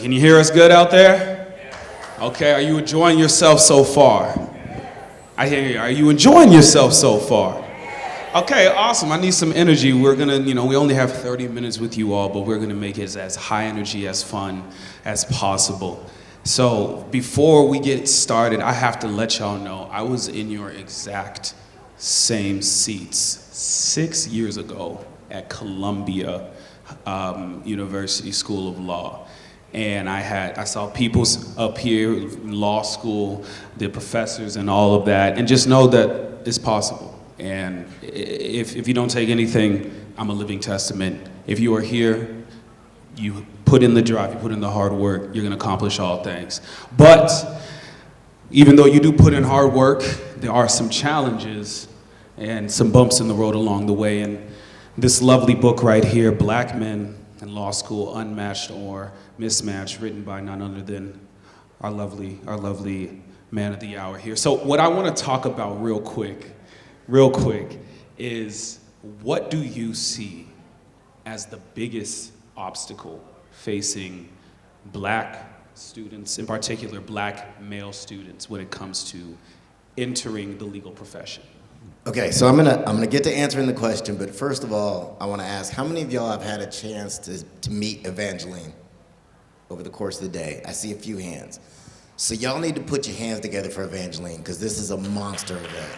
Can you hear us good out there? Okay, are you enjoying yourself so far? I hear you. Are you enjoying yourself so far? Okay, awesome. I need some energy. We're gonna, we only have 30 minutes with you all, but we're gonna make it as high energy, as fun as possible. So before we get started, I have to let y'all know I was in your exact same seats 6 years ago at Columbia University School of Law. And I saw people up here in law school, the professors and all of that, and just know that it's possible. And if you don't take anything, I'm a living testament. If you are here, you put in the drive, you put in the hard work, you're gonna accomplish all things. But even though you do put in hard work, there are some challenges and some bumps in the road along the way. And this lovely book right here, Black Men in Law School, Unmatched or Mismatched, written by none other than our lovely man of the hour here. So what I want to talk about real quick, is what do you see as the biggest obstacle facing black students, in particular black male students, when it comes to entering the legal profession? Okay, so I'm gonna get to answering the question, but first of all, I want to ask, how many of y'all have had a chance to meet Evangeline over the course of the day? I see a few hands. So y'all need to put your hands together for Evangeline, because this is a monster event.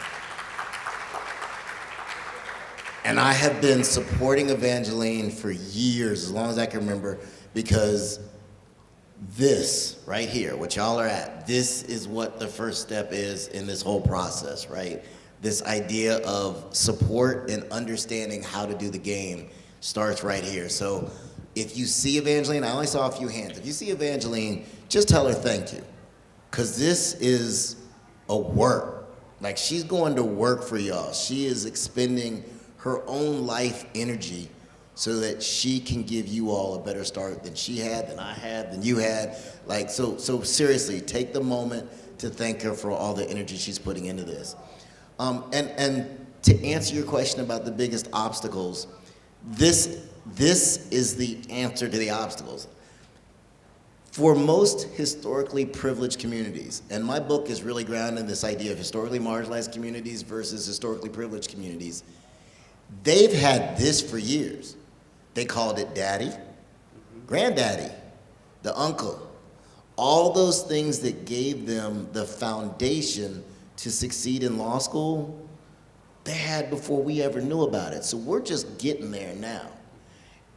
And I have been supporting Evangeline for years, as long as I can remember, because this right here, what y'all are at, this is what the first step is in this whole process, right? This idea of support and understanding how to do the game starts right here. So if you see Evangeline, I only saw a few hands. If you see Evangeline, just tell her thank you. Because this is a work. Like, she's going to work for y'all. She is expending her own life energy so that she can give you all a better start than she had, than I had, than you had. Like, so seriously, take the moment to thank her for all the energy she's putting into this. And to answer your question about the biggest obstacles, this is the answer to the obstacles. For most historically privileged communities, and my book is really grounded in this idea of historically marginalized communities versus historically privileged communities, they've had this for years. They called it daddy, granddaddy, the uncle, all those things that gave them the foundation to succeed in law school, they had before we ever knew about it. So we're just getting there now.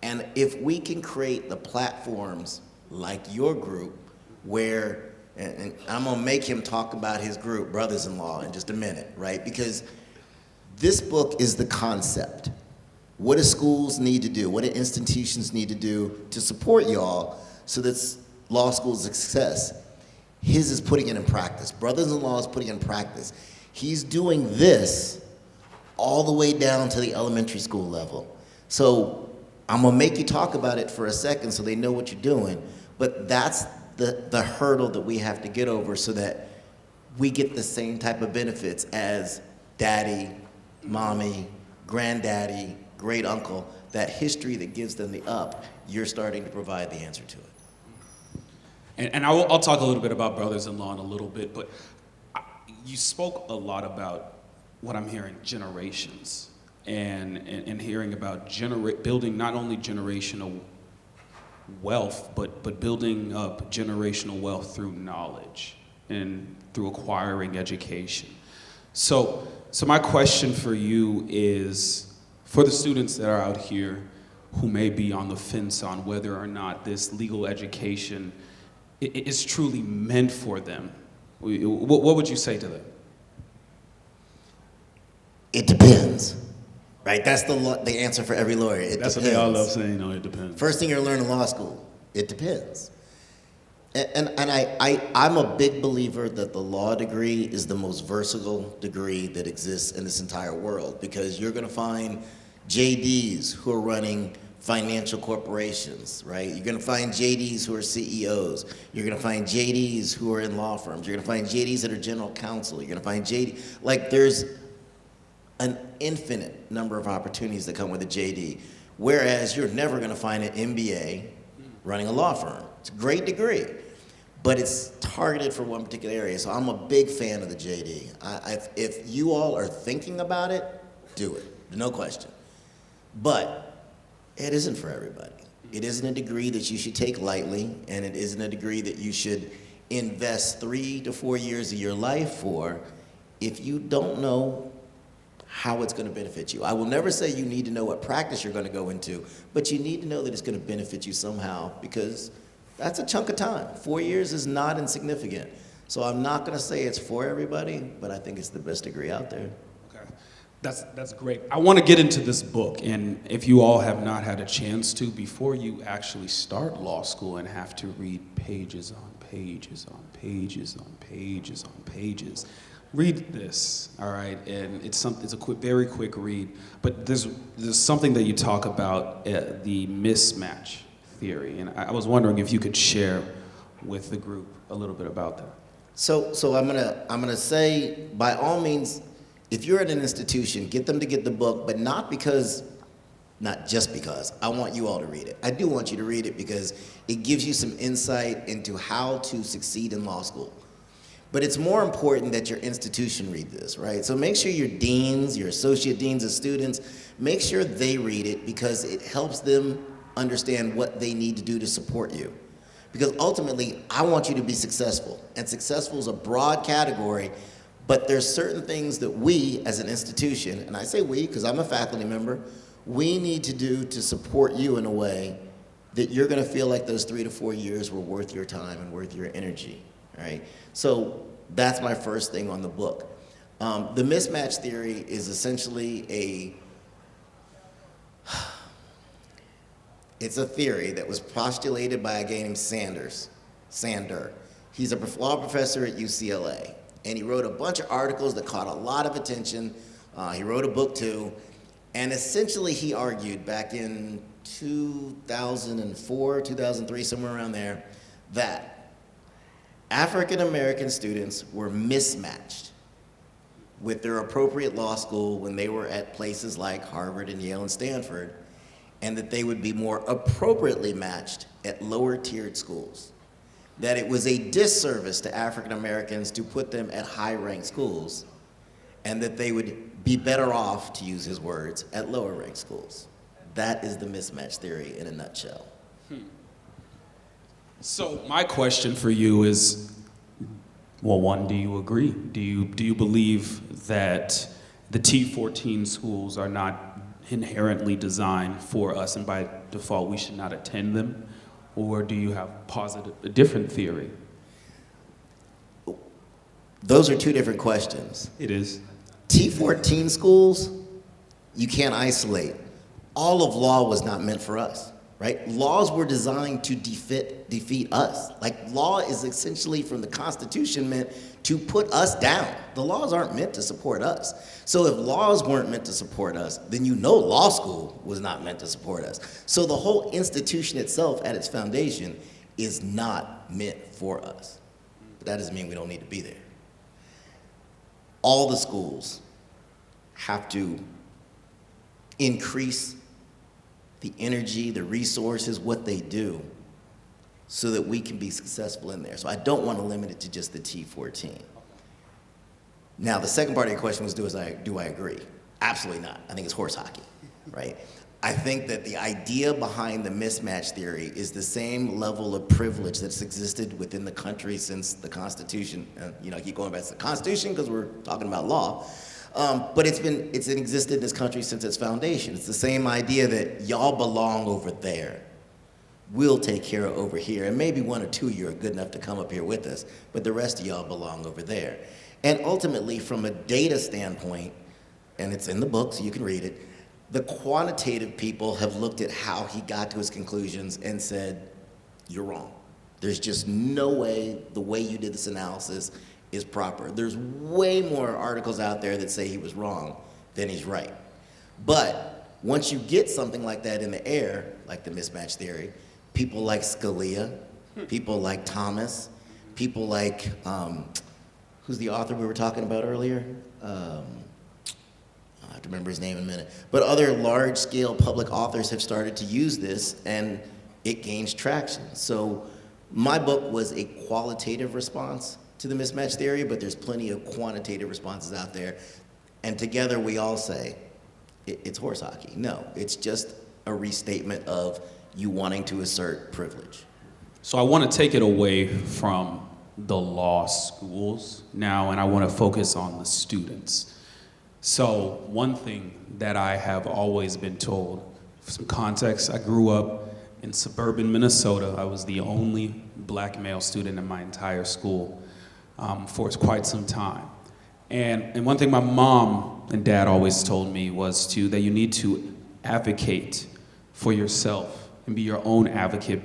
And if we can create the platforms like your group, where, and I'm gonna make him talk about his group, Brothers-in-Law, in just a minute, right? Because this book is the concept. What do schools need to do? What do institutions need to do to support y'all so that law school is a success? His is putting it in practice. Brothers-in-Law is putting it in practice. He's doing this all the way down to the elementary school level. So I'm gonna make you talk about it for a second so they know what you're doing, but that's the hurdle that we have to get over so that we get the same type of benefits as daddy, mommy, granddaddy, great uncle. That history that gives them the up, you're starting to provide the answer to it. And I'll talk a little bit about brothers-in-law in a little bit, but you spoke a lot about what I'm hearing, generations, and hearing about building not only generational wealth, but building up generational wealth through knowledge and through acquiring education. So my question for you is, for the students that are out here who may be on the fence on whether or not this legal education is truly meant for them, what would you say to them? It depends, right? That's the answer for every lawyer. It That's depends. what they all love saying, it depends. First thing you're gonna learn in law school, it depends. And I'm a big believer that the law degree is the most versatile degree that exists in this entire world, because you're gonna find JDs who are running financial corporations, right? You're gonna find JDs who are CEOs. You're gonna find JDs who are in law firms. You're gonna find JDs that are general counsel. You're gonna find like there's an infinite number of opportunities that come with a JD. Whereas you're never gonna find an MBA running a law firm. It's a great degree, but it's targeted for one particular area. So I'm a big fan of the JD. If you all are thinking about it, do it, no question. But it isn't for everybody. It isn't a degree that you should take lightly, and it isn't a degree that you should invest 3 to 4 years of your life for if you don't know how it's going to benefit you. I will never say you need to know what practice you're going to go into, but you need to know that it's going to benefit you somehow, because that's a chunk of time. 4 years is not insignificant. So I'm not going to say it's for everybody, but I think it's the best degree out there. Okay, that's great. I want to get into this book, and if you all have not had a chance to, before you actually start law school and have to read pages on pages on pages on pages on pages, read this, all right? And it's a very quick read, but there's something that you talk about, the mismatch theory, and I was wondering if you could share with the group a little bit about that. So I'm gonna say, by all means, if you're at an institution, get them to get the book, but not just because. I want you all to read it. I do want you to read it because it gives you some insight into how to succeed in law school. But it's more important that your institution read this, right? So make sure your deans, your associate deans of students, make sure they read it, because it helps them understand what they need to do to support you. Because ultimately, I want you to be successful. And successful is a broad category, but there's certain things that we as an institution, and I say we because I'm a faculty member, we need to do to support you in a way that you're gonna feel like those 3 to 4 years were worth your time and worth your energy. Right? So that's my first thing on the book. The mismatch theory is essentially it's a theory that was postulated by a guy named Sander. He's a law professor at UCLA, and he wrote a bunch of articles that caught a lot of attention. He wrote a book too, and essentially he argued back in 2004, 2003, somewhere around there, that African American students were mismatched with their appropriate law school when they were at places like Harvard and Yale and Stanford, and that they would be more appropriately matched at lower tiered schools. That it was a disservice to African Americans to put them at high ranked schools, and that they would be better off, to use his words, at lower ranked schools. That is the mismatch theory in a nutshell. So my question for you is, well, one, do you agree? Do you believe that the T14 schools are not inherently designed for us, and by default we should not attend them? Or do you have a different theory? Those are two different questions. It is. T14 schools, you can't isolate. All of law was not meant for us. Right? Laws were designed to defeat us. Like, law is essentially, from the Constitution, meant to put us down. The laws aren't meant to support us. So if laws weren't meant to support us, then you know law school was not meant to support us. So the whole institution itself, at its foundation, is not meant for us. But that doesn't mean we don't need to be there. All the schools have to increase the energy, the resources, what they do, so that we can be successful in there. So I don't want to limit it to just the T14. Now, the second part of your question was, do I agree? Absolutely not. I think it's horse hockey, right? I think that the idea behind the mismatch theory is the same level of privilege that's existed within the country since the Constitution. I keep going back to the Constitution because we're talking about law. But it's existed in this country since its foundation. It's the same idea that y'all belong over there. We'll take care of over here. And maybe 1 or 2 of you are good enough to come up here with us, but the rest of y'all belong over there. And ultimately, from a data standpoint, and it's in the book so you can read it, the quantitative people have looked at how he got to his conclusions and said, you're wrong. There's just no way the way you did this analysis is proper. There's way more articles out there that say he was wrong than he's right. But once you get something like that in the air, like the mismatch theory, people like Scalia, people like Thomas, people like, who's the author we were talking about earlier? I have to remember his name in a minute. But other large-scale public authors have started to use this, and it gains traction. So my book was a qualitative response to the mismatch theory, but there's plenty of quantitative responses out there. And together we all say, it's horse hockey. No, it's just a restatement of you wanting to assert privilege. So I want to take it away from the law schools now, and I want to focus on the students. So one thing that I have always been told, for some context, I grew up in suburban Minnesota. I was the only black male student in my entire school for quite some time. And one thing my mom and dad always told me was that you need to advocate for yourself and be your own advocate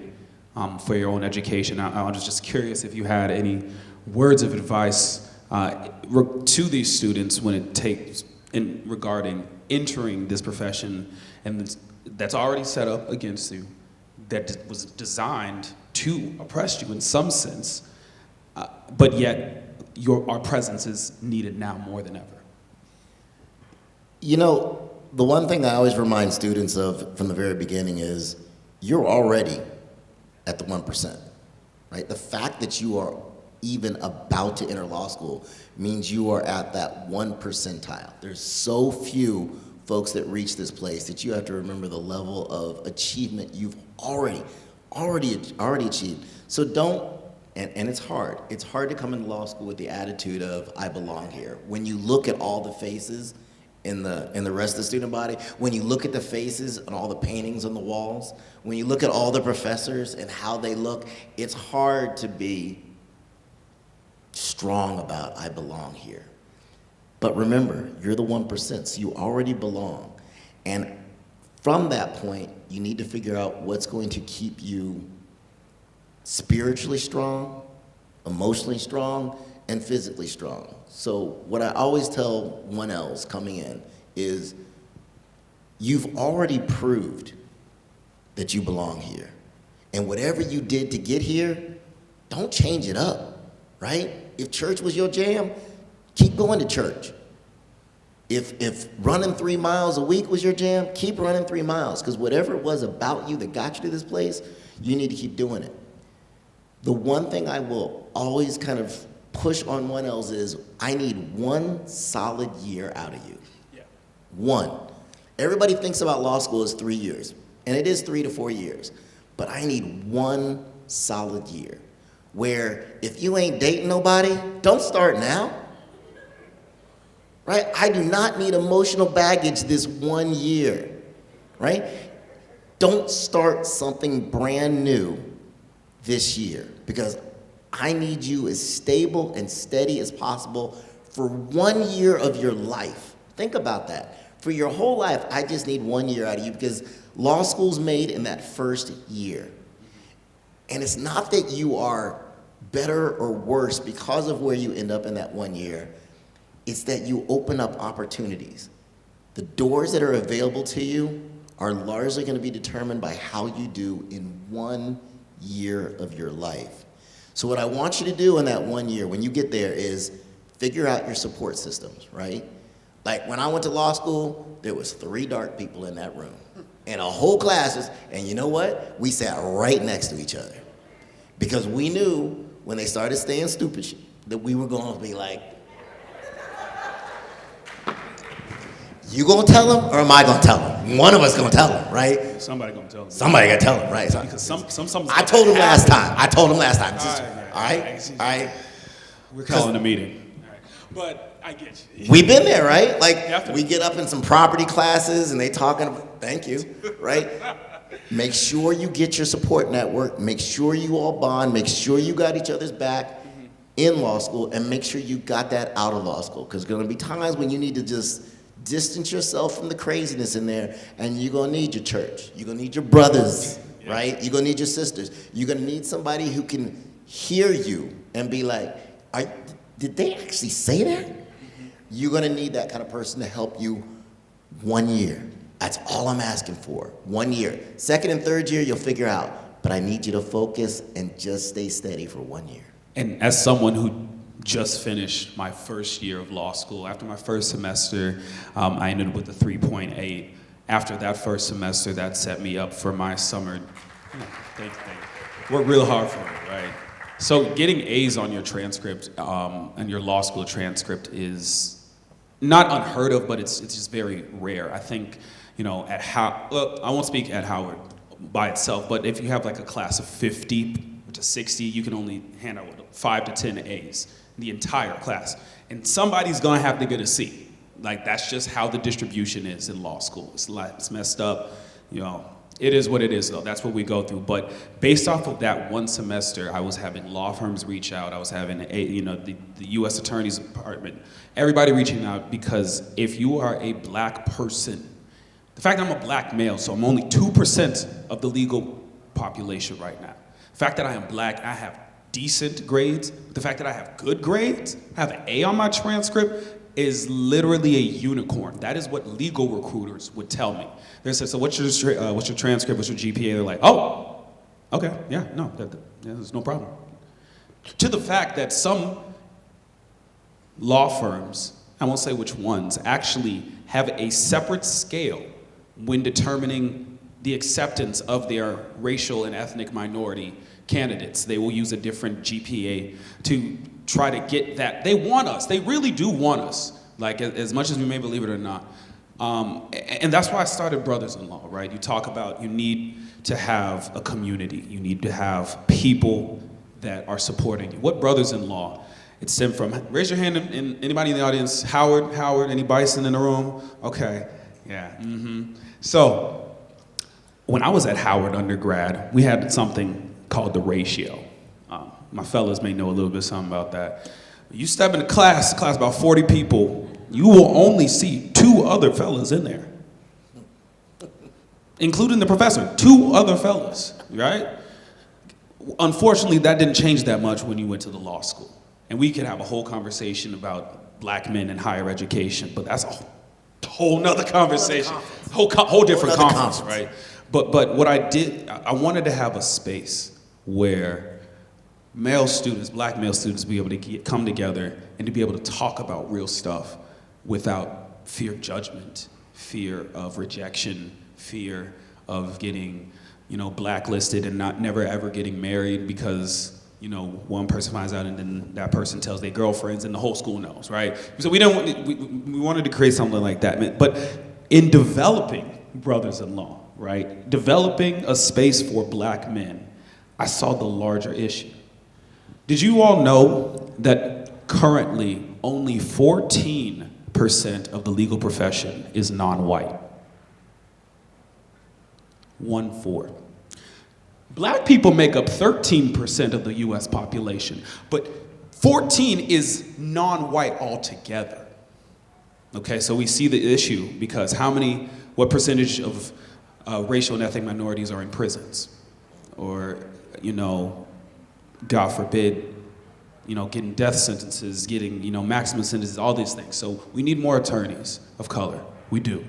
for your own education. I was just curious if you had any words of advice to these students when it takes regarding entering this profession and that's already set up against you, that was designed to oppress you in some sense, but yet our presence is needed now more than ever. You know, the one thing I always remind students of from the very beginning is you're already at the 1%, right? The fact that you are even about to enter law school means you are at that 1 percentile. There's so few folks that reach this place that you have to remember the level of achievement you've already achieved. So don't, and it's hard. It's hard to come into law school with the attitude of, I belong here. When you look at all the faces in the rest of the student body, when you look at the faces and all the paintings on the walls, when you look at all the professors and how they look, it's hard to be strong about, I belong here. But remember, you're the 1%, so you already belong. And from that point, you need to figure out what's going to keep you spiritually strong, emotionally strong, and physically strong. So what I always tell 1Ls coming in is, you've already proved that you belong here. And whatever you did to get here, don't change it up, right? If church was your jam, keep going to church. If running 3 miles a week was your jam, keep running 3 miles, because whatever it was about you that got you to this place, you need to keep doing it. The one thing I will always kind of push on 1Ls is, I need 1 solid year out of you. Yeah. 1. Everybody thinks about law school as 3 years, and it is 3 to 4 years, but I need 1 solid year where if you ain't dating nobody, don't start now. Right? I do not need emotional baggage this 1 year, right? Don't start something brand new this year, because I need you as stable and steady as possible for 1 year of your life. Think about that. For your whole life, I just need 1 year out of you, because law school's made in that first year. And it's not that you are better or worse because of where you end up in that 1 year. It's that you open up opportunities. The doors that are available to you are largely going to be determined by how you do in 1 year of your life. So what I want you to do in that 1 year, when you get there, is figure out your support systems, right? Like when I went to law school, there was 3 dark people in that room and a whole classes, and you know what? We sat right next to each other because we knew when they started saying stupid shit that we were going to be like, you gonna tell him, or am I gonna tell him? One of us gonna tell him, right? Somebody gonna tell him. Somebody gotta tell him, right? Because some I told him last time. All right. We're calling a meeting. All right. But I get you. We've been there, right? Like we get up in some property classes and they talking about, thank you, right? Make sure you get your support network. Make sure you all bond. Make sure you got each other's back in law school, and make sure you got that out of law school, because there's gonna be times when you need to just distance yourself from the craziness in there, and you're gonna need your church. You're gonna need your brothers, right? You're gonna need your sisters. You're gonna need somebody who can hear you and be like, did they actually say that? You're gonna need that kind of person to help you 1 year. That's all I'm asking for, 1 year. Second and third year, you'll figure out, but I need you to focus and just stay steady for 1 year. And as someone who just finished my first year of law school, after my first semester, I ended with a 3.8. After that first semester, that set me up for my summer Thank you. Work real hard for it, right? So getting A's on your transcript and your law school transcript is not unheard of, but it's just very rare. I think, at I won't speak at Howard by itself, but if you have like a class of 50 to 60, you can only hand out 5 to 10 A's, the entire class. And somebody's gonna have to get a C. Like, that's just how the distribution is in law school. It's messed up, It is what it is, though. That's what we go through. But based off of that one semester, I was having law firms reach out. I was having, the U.S. Attorney's Department, everybody reaching out, because if you are a black person, the fact that I'm a black male, so I'm only 2% of the legal population right now. The fact that I am black, I have decent grades. The fact that I have good grades, I have an A on my transcript, is literally a unicorn. That is what legal recruiters would tell me. They say, so what's your transcript, what's your GPA? They're like, oh, okay, yeah, no, there's no problem. To the fact that some law firms, I won't say which ones, actually have a separate scale when determining the acceptance of their racial and ethnic minority candidates. They will use a different GPA to try to get that. They want us. They really do want us, like, as much as we may believe it or not. And that's why I started Brothers-in-Law, right? You talk about you need to have a community. You need to have people that are supporting you. What Brothers-in-Law? It stemmed from, raise your hand, in anybody in the audience? Howard, any Bison in the room? Okay, yeah, So, when I was at Howard undergrad, we had something called the ratio. My fellas may know a little bit something about that. You step in a class about 40 people, you will only see 2 other fellas in there, including the professor, 2 other fellas, right? Unfortunately, that didn't change that much when you went to the law school. And we could have a whole conversation about black men in higher education, but that's a whole nother conversation, whole different conference, right? But what I did, I wanted to have a space where black male students, be able to come together and to be able to talk about real stuff without fear of judgment, fear of rejection, fear of getting, blacklisted and never ever getting married because, one person finds out and then that person tells their girlfriends and the whole school knows, right? So we wanted to create something like that. But in developing Brothers-in-Law, right, developing a space for black men, I saw the larger issue. Did you all know that currently only 14% of the legal profession is non-white? 1-4. Black people make up 13% of the US population, but 14 is non-white altogether. Okay, so we see the issue because what percentage of racial and ethnic minorities are in prisons? Or, God forbid, getting death sentences, getting, maximum sentences, all these things. So we need more attorneys of color. We do.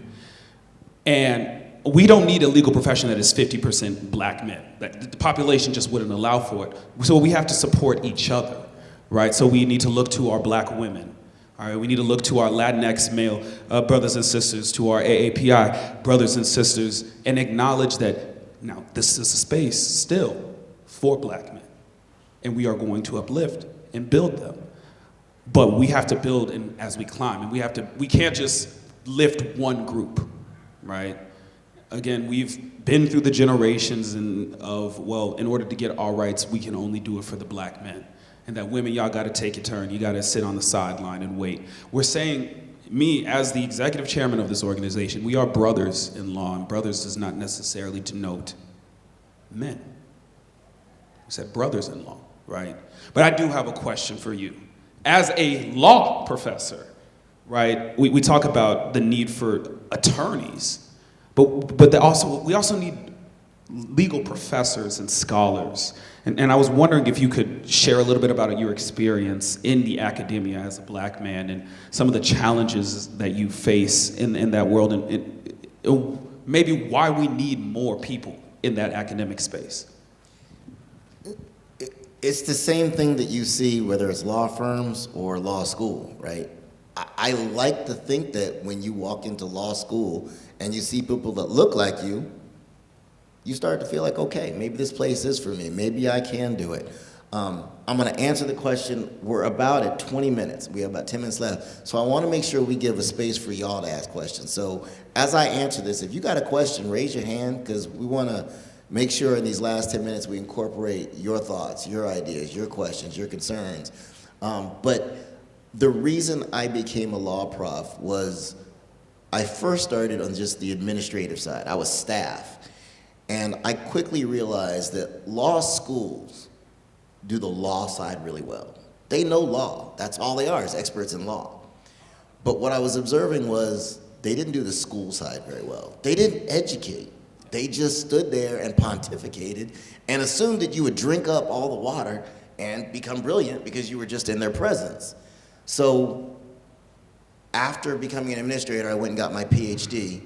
And we don't need a legal profession that is 50% black men. The population just wouldn't allow for it. So we have to support each other, right? So we need to look to our black women. All right, we need to look to our Latinx male brothers and sisters, to our AAPI brothers and sisters, and acknowledge that now this is a space still for black men. And we are going to uplift and build them. But we have to build as we climb, and we can't just lift one group, right? Again, we've been through the generations in order to get our rights, we can only do it for the black men. And that women, y'all gotta take a turn, you gotta sit on the sideline and wait. We're saying, me as the executive chairman of this organization, we are brothers-in-law, and brothers does not necessarily denote men. We said brothers-in-law, right? But I do have a question for you. As a law professor, right, we talk about the need for attorneys, but we also need legal professors and scholars. And I was wondering if you could share a little bit about your experience in the academia as a black man and some of the challenges that you face in that world, and maybe why we need more people in that academic space. It's the same thing that you see whether it's law firms or law school, right? I like to think that when you walk into law school and you see people that look like you you start to feel like, okay, maybe this place is for me. Maybe I can do it. I'm going to answer the question. We're about at 20 minutes. We have about 10 minutes left. So I want to make sure we give a space for y'all to ask questions. So as I answer this, if you got a question, raise your hand, because we want to make sure in these last 10 minutes we incorporate your thoughts, your ideas, your questions, your concerns. But the reason I became a law prof was I first started on just the administrative side. I was staff. And I quickly realized that law schools do the law side really well. They know law. That's all they are, is experts in law. But what I was observing was they didn't do the school side very well. They didn't educate. They just stood there and pontificated and assumed that you would drink up all the water and become brilliant because you were just in their presence. So after becoming an administrator, I went and got my PhD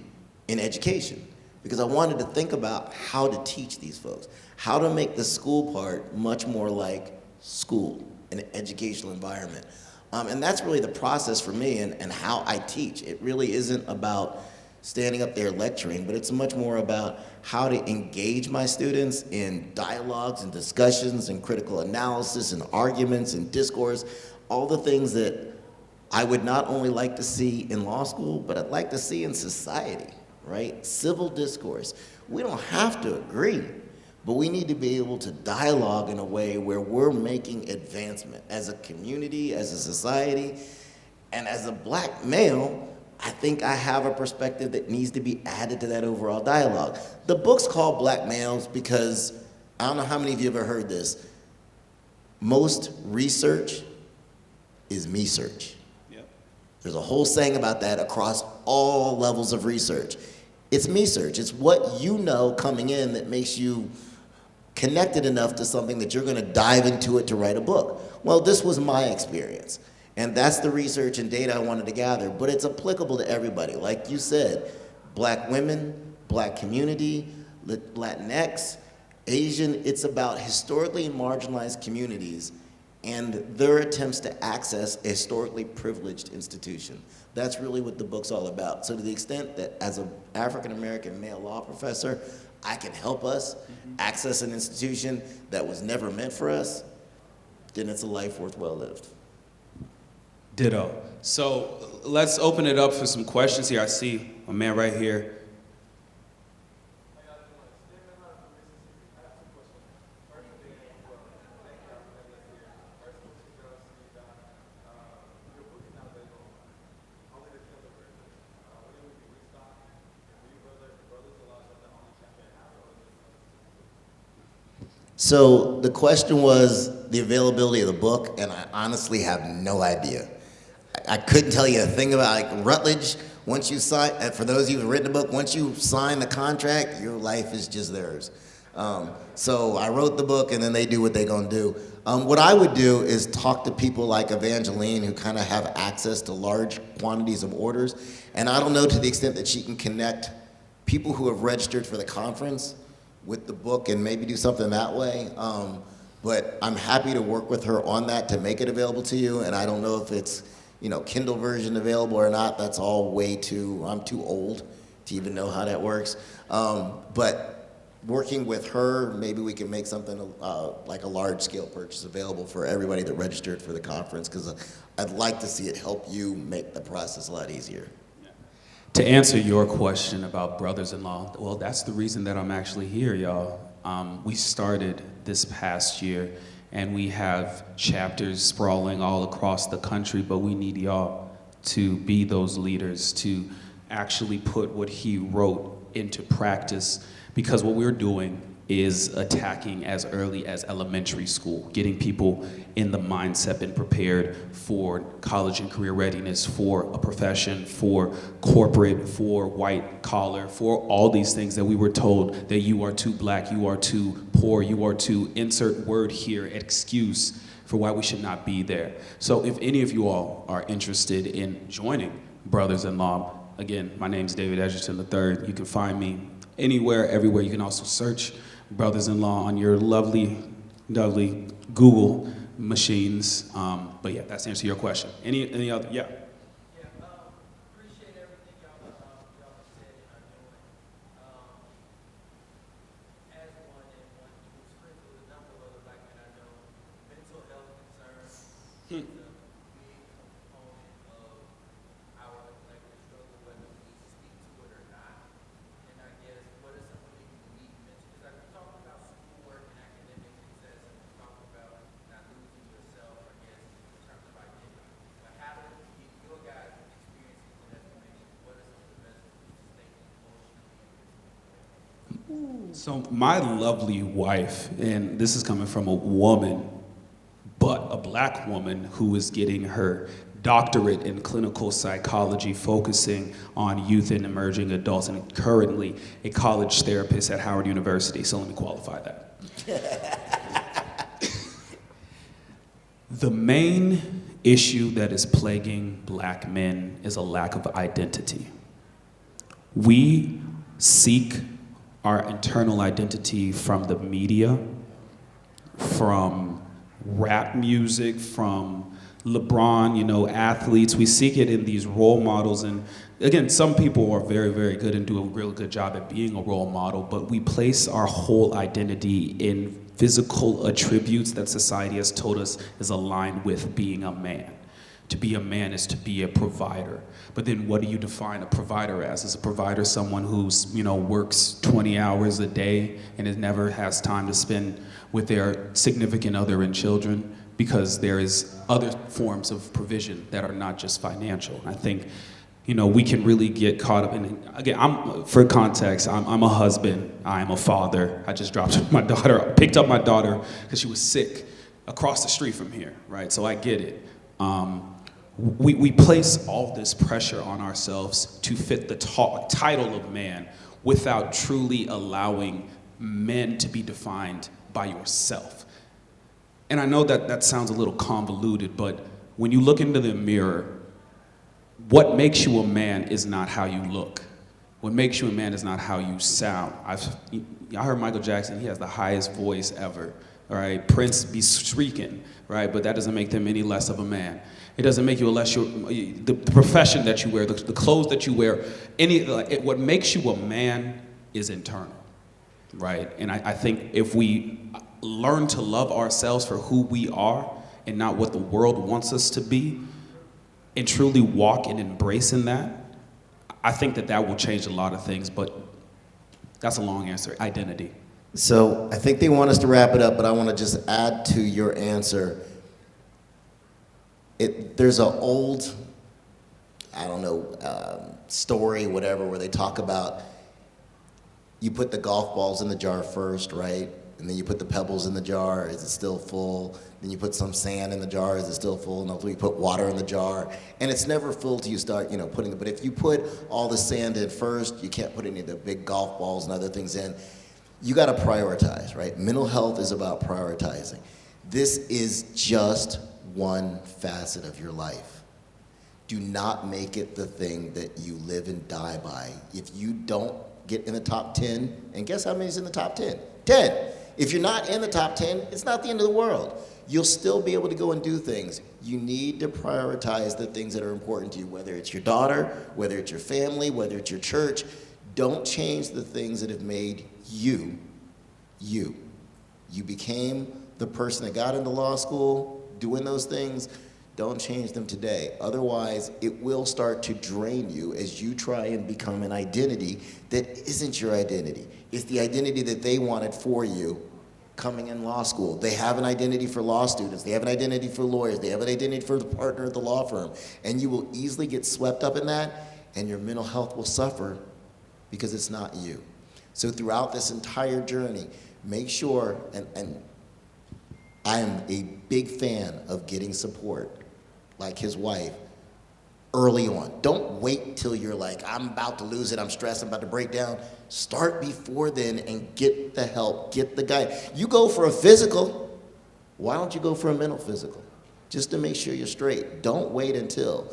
in education because I wanted to think about how to teach these folks, how to make the school part much more like school, an educational environment. And that's really the process for me and how I teach. It really isn't about standing up there lecturing, but it's much more about how to engage my students in dialogues and discussions and critical analysis and arguments and discourse, all the things that I would not only like to see in law school, but I'd like to see in society, right? Civil discourse. We don't have to agree, but we need to be able to dialogue in a way where we're making advancement as a community, as a society, and as a black male, I think I have a perspective that needs to be added to that overall dialogue. The book's called Black Males because, I don't know how many of you have ever heard this, most research is me search. Yep. There's a whole saying about that across all levels of research. It's me search. It's what you know coming in that makes you connected enough to something that you're gonna dive into it to write a book. Well, this was my experience. And that's the research and data I wanted to gather, but it's applicable to everybody. Like you said, black women, black community, Latinx, Asian, it's about historically marginalized communities and their attempts to access a historically privileged institution. That's really what the book's all about. So to the extent that as an African-American male law professor, I can help us access an institution that was never meant for us, then it's a life worth well lived. Ditto. So let's open it up for some questions here. I see a man right here. So the question was the availability of the book, and I honestly have no idea. I couldn't tell you a thing about like Rutledge. Once you sign, for those of you who've written the book, once you sign the contract, your life is just theirs. So I wrote the book, and then they do what they're gonna do. What I would do is talk to people like Evangeline, who kind of have access to large quantities of orders. And I don't know to the extent that she can connect people who have registered for the conference with the book and maybe do something that way. But I'm happy to work with her on that to make it available to you. And I don't know if it's, Kindle version available or not. That's all I'm too old to even know how that works. But working with her, maybe we can make something like a large scale purchase available for everybody that registered for the conference, because I'd like to see it help you make the process a lot easier. To answer your question about brothers-in-law, well, that's the reason that I'm actually here, y'all. We started this past year, and we have chapters sprawling all across the country, but we need y'all to be those leaders, to actually put what he wrote into practice, because what we're doing is attacking as early as elementary school, getting people in the mindset and prepared for college and career readiness, for a profession, for corporate, for white collar, for all these things that we were told that you are too black, you are too poor, you are too insert word here, excuse for why we should not be there. So if any of you all are interested in joining Brothers-in-Law, again, my name's David Edgerton III. You can find me anywhere, everywhere. You can also search Brothers-in-Law on your lovely Google machines. But yeah, that's the answer to your question. Any other? Yeah. Appreciate everything y'all have said and are doing. So my lovely wife, and this is coming from a woman, but a black woman who is getting her doctorate in clinical psychology, focusing on youth and emerging adults, and currently a college therapist at Howard University. So let me qualify that. The main issue that is plaguing black men is a lack of identity. We seek our internal identity from the media, from rap music, from LeBron, athletes. We seek it in these role models. And again, some people are very, very good and do a real good job at being a role model, but we place our whole identity in physical attributes that society has told us is aligned with being a man. To be a man is to be a provider. But then what do you define a provider as? Is a provider someone who's, works 20 hours a day and it never has time to spend with their significant other and children? Because there is other forms of provision that are not just financial. I think, we can really get caught up in, again, for context, I'm a husband, I'm a father. I just picked up my daughter because she was sick across the street from here, right? So I get it. We place all this pressure on ourselves to fit the title of man without truly allowing men to be defined by yourself. And I know that sounds a little convoluted, but when you look into the mirror, what makes you a man is not how you look. What makes you a man is not how you sound. I heard Michael Jackson, he has the highest voice ever. All right, Prince be shrieking, right? But that doesn't make them any less of a man. It doesn't make you the profession that you wear, the clothes that you wear, what makes you a man is internal, right? And I think if we learn to love ourselves for who we are and not what the world wants us to be, and truly walk and embrace in that, I think that will change a lot of things, but that's a long answer, identity. So I think they want us to wrap it up, but I want to just add to your answer. There's an old, story, whatever, where they talk about you put the golf balls in the jar first, right? And then you put the pebbles in the jar, is it still full? Then you put some sand in the jar, is it still full? And hopefully you put water in the jar. And it's never full till you start, putting it. But if you put all the sand in first, you can't put any of the big golf balls and other things in. You got to prioritize, right? Mental health is about prioritizing. This is just one facet of your life. Do not make it the thing that you live and die by. If you don't get in the top 10, and guess how many's in the top 10? 10. If you're not in the top 10, it's not the end of the world. You'll still be able to go and do things. You need to prioritize the things that are important to you, whether it's your daughter, whether it's your family, whether it's your church. Don't change the things that have made you, you. You became the person that got into law school doing those things. Don't change them today. Otherwise, it will start to drain you as you try and become an identity that isn't your identity. It's the identity that they wanted for you coming in law school. They have an identity for law students. They have an identity for lawyers. They have an identity for the partner at the law firm. And you will easily get swept up in that, and your mental health will suffer because it's not you. So throughout this entire journey, make sure, and I am a big fan of getting support, like his wife, early on. Don't wait till you're like, I'm about to lose it, I'm stressed, I'm about to break down. Start before then and get the help, get the guide. You go for a physical, why don't you go for a mental physical? Just to make sure you're straight. Don't wait until.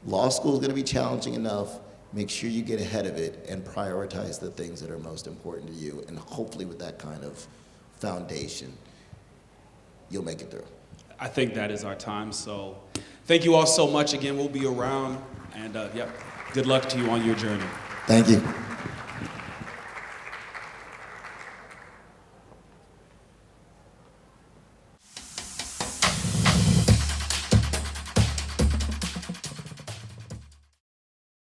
Law school is gonna be challenging enough. Make sure you get ahead of it and prioritize the things that are most important to you. And hopefully with that kind of foundation, you'll make it through. I think that is our time, so thank you all so much. Again, we'll be around, and good luck to you on your journey. Thank you.